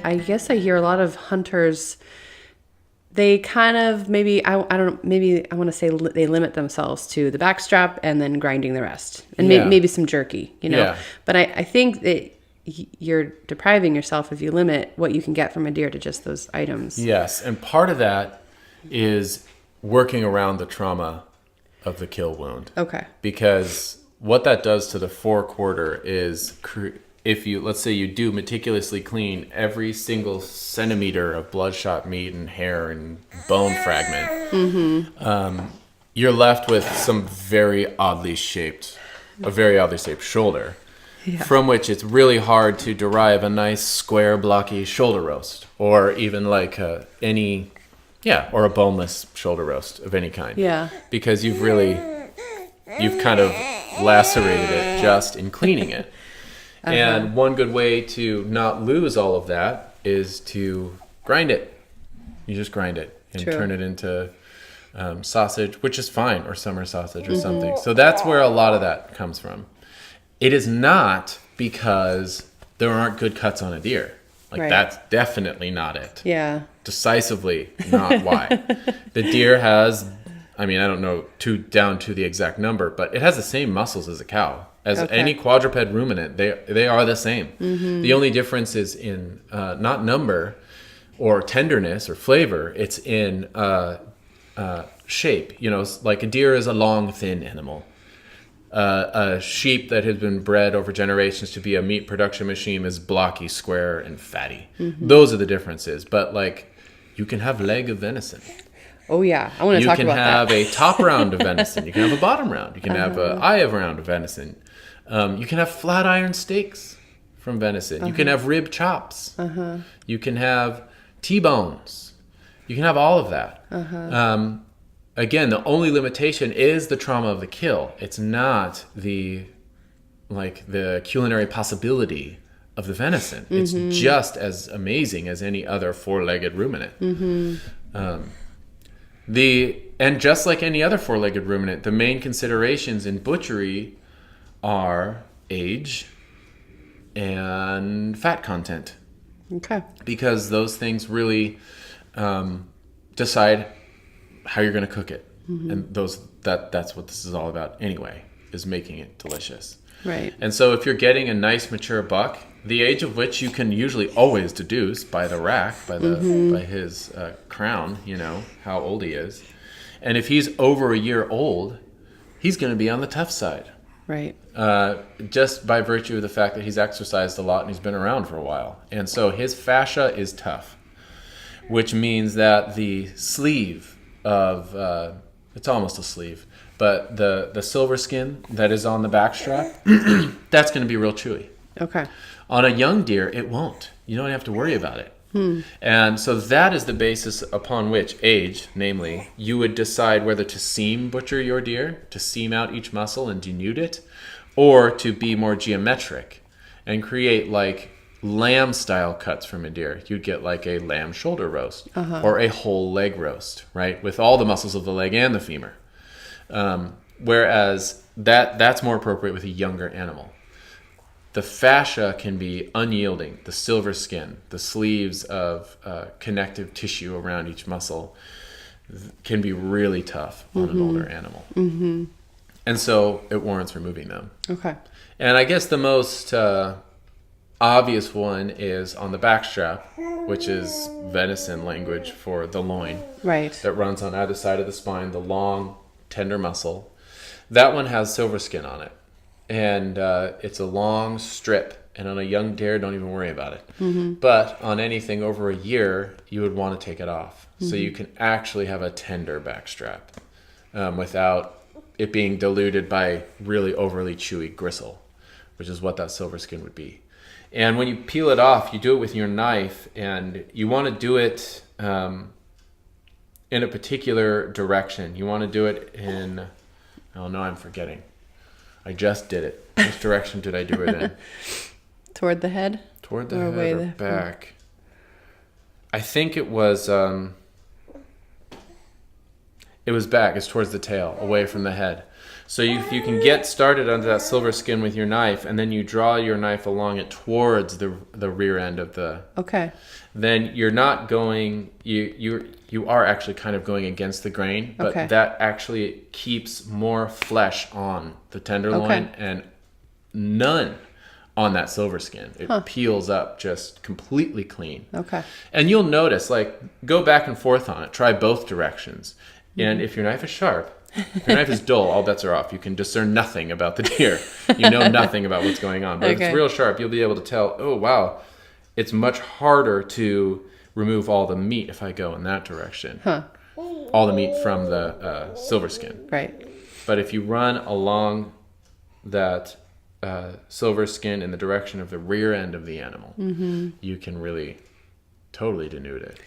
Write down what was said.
I guess I hear a lot of hunters, they kind of maybe, I don't know, maybe I want to say they limit themselves to the backstrap and then grinding the rest. And maybe some jerky, you know. Yeah. But I think that you're depriving yourself if you limit what you can get from a deer to just those items. Yes, and part of that is working around the trauma of the kill wound. Okay. Because what that does to the forequarter is, if you, let's say you do meticulously clean every single centimeter of bloodshot meat and hair and bone fragment, you're left with a very oddly shaped shoulder. Yeah. From which it's really hard to derive a nice square blocky shoulder roast, or even like or a boneless shoulder roast of any kind. Yeah. Because you've kind of lacerated it just in cleaning it. And one good way to not lose all of that is to grind it. You just grind it and turn it into sausage, which is fine, or summer sausage or something. So that's where a lot of that comes from. It is not because there aren't good cuts on a deer. That's definitely not it. Yeah. Decisively not why. The deer has, I don't know down to the exact number, but it has the same muscles as a cow. As any quadruped ruminant, they are the same. Mm-hmm. The only difference is in not number or tenderness or flavor. It's in shape. Like a deer is a long, thin animal. A sheep that has been bred over generations to be a meat production machine is blocky, square, and fatty. Mm-hmm. Those are the differences. But you can have leg of venison. Oh yeah, I want to talk about that. You can have a top round of venison. You can have a bottom round. You can have an eye of round of venison. You can have flat iron steaks from venison. You can have rib chops. You can have T-bones. You can have all of that. Again, the only limitation is the trauma of the kill. It's not the culinary possibility of the venison. It's just as amazing as any other four-legged ruminant. And just like any other four-legged ruminant, the main considerations in butchery are age and fat content. Okay. Because those things really decide how you're going to cook it. And that's what this is all about anyway, is making it delicious. Right. And so if you're getting a nice mature buck, the age of which you can usually always deduce by the rack, by his crown, how old he is. And if he's over a year old, he's going to be on the tough side. Right. Just by virtue of the fact that he's exercised a lot and he's been around for a while. And so his fascia is tough, which means that the sleeve of it's almost a sleeve, but the silver skin that is on the backstrap, that's going to be real chewy. Okay. On a young deer, it won't. You don't have to worry about it. And so that is the basis upon which age, namely, you would decide whether to seam butcher your deer, to seam out each muscle and denude it, or to be more geometric and create lamb style cuts from a deer. You'd get a lamb shoulder roast or a whole leg roast, right? With all the muscles of the leg and the femur. Whereas that's more appropriate with a younger animal. The fascia can be unyielding. The silver skin, the sleeves of connective tissue around each muscle can be really tough on an older animal. And so it warrants removing them. Okay. And I guess the most obvious one is on the backstrap, which is venison language for the loin. Right. That runs on either side of the spine, the long, tender muscle. That one has silver skin on it. And it's a long strip. And on a young deer, don't even worry about it. But on anything over a year, you would want to take it off. So you can actually have a tender backstrap without it being diluted by really overly chewy gristle, which is what that silver skin would be. And when you peel it off, you do it with your knife, and you want to do it in a particular direction. You want to do it in, oh no, I'm forgetting. I just did it. Which direction did I do it in? Toward the head? Toward the head or back? I think it was back. It's towards the tail, away from the head. So if you can get started under that silver skin with your knife, and then you draw your knife along it towards the rear end of the... Okay. Then you're not going... You are actually kind of going against the grain, but that actually keeps more flesh on the tenderloin and none on that silver skin. It peels up just completely clean. Okay. And you'll notice, like, go back and forth on it. Try both directions. And if your knife is sharp, if your knife is dull, all bets are off. You can discern nothing about the deer. You know nothing about what's going on. But if it's real sharp, you'll be able to tell, oh, wow, it's much harder to remove all the meat if I go in that direction. All the meat from the silver skin. Right. But if you run along that silver skin in the direction of the rear end of the animal, you can really totally denude it.